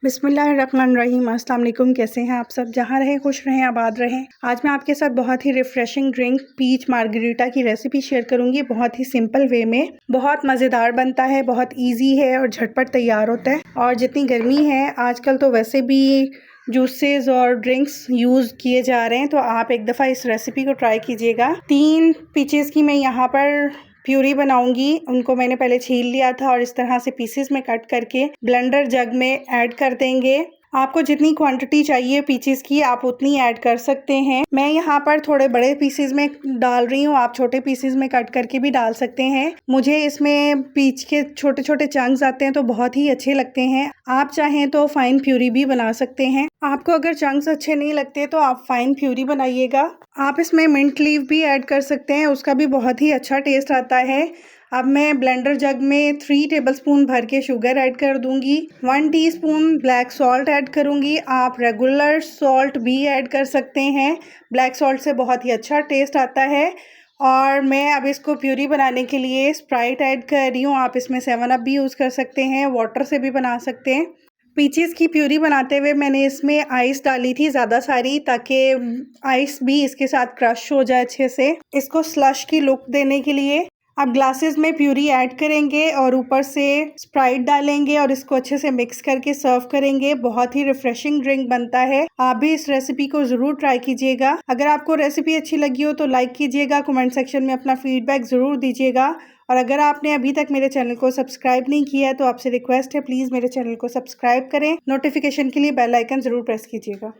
बिस्मिल्लाहिर्रहमानिर्रहीम। अस्सलाम वालेकुम। कैसे हैं आप सब? जहाँ रहें खुश रहें, आबाद रहें। आज मैं आपके साथ बहुत ही रिफ़्रेशिंग ड्रिंक पीच मार्गरीटा की रेसिपी शेयर करूँगी। बहुत ही सिंपल वे में बहुत मज़ेदार बनता है, बहुत ईजी है और झटपट तैयार होता है। और जितनी गर्मी है आजकल तो वैसे भी जूसेस और ड्रिंक्स यूज़ किए जा रहे हैं, तो आप एक दफ़ा इस रेसिपी को ट्राई कीजिएगा। 3 पीचेस की मैं यहाँ पर प्यूरी बनाऊंगी। उनको मैंने पहले छील लिया था और इस तरह से पीसेस में कट करके ब्लेंडर जग में ऐड कर देंगे। आपको जितनी क्वांटिटी चाहिए पीचेस की आप उतनी ऐड कर सकते हैं। मैं यहाँ पर थोड़े बड़े पीसेस में डाल रही हूँ, आप छोटे पीसेस में कट करके भी डाल सकते हैं। मुझे इसमें पीच के छोटे छोटे चंक्स आते हैं तो बहुत ही अच्छे लगते हैं। आप चाहें तो फाइन प्यूरी भी बना सकते हैं। आपको अगर चंक्स अच्छे नहीं लगते तो आप फाइन प्यूरी बनाइएगा। आप इसमें मिंट लीफ भी ऐड कर सकते हैं, उसका भी बहुत ही अच्छा टेस्ट आता है। अब मैं ब्लेंडर जग में 3 टेबलस्पून भर के शुगर ऐड कर दूंगी। 1 टीस्पून ब्लैक सॉल्ट ऐड करूंगी। आप रेगुलर सॉल्ट भी ऐड कर सकते हैं, ब्लैक सॉल्ट से बहुत ही अच्छा टेस्ट आता है। और मैं अब इसको प्यूरी बनाने के लिए स्प्राइट ऐड कर रही हूँ। आप इसमें 7 अप भी यूज़ कर सकते हैं, वाटर से भी बना सकते हैं। पीचेस की प्यूरी बनाते हुए मैंने इसमें आइस डाली थी ज़्यादा सारी, ताकि आइस भी इसके साथ क्रश हो जाए अच्छे से, इसको स्लश की लुक देने के लिए। अब ग्लासेस में प्यूरी ऐड करेंगे और ऊपर से स्प्राइट डालेंगे और इसको अच्छे से मिक्स करके सर्व करेंगे। बहुत ही रिफ्रेशिंग ड्रिंक बनता है। आप भी इस रेसिपी को ज़रूर ट्राई कीजिएगा। अगर आपको रेसिपी अच्छी लगी हो तो लाइक कीजिएगा, कमेंट सेक्शन में अपना फीडबैक ज़रूर दीजिएगा। और अगर आपने अभी तक मेरे चैनल को सब्सक्राइब नहीं किया है तो आपसे रिक्वेस्ट है, प्लीज़ मेरे चैनल को सब्सक्राइब करें। नोटिफिकेशन के लिए बेल आइकन ज़रूर प्रेस कीजिएगा।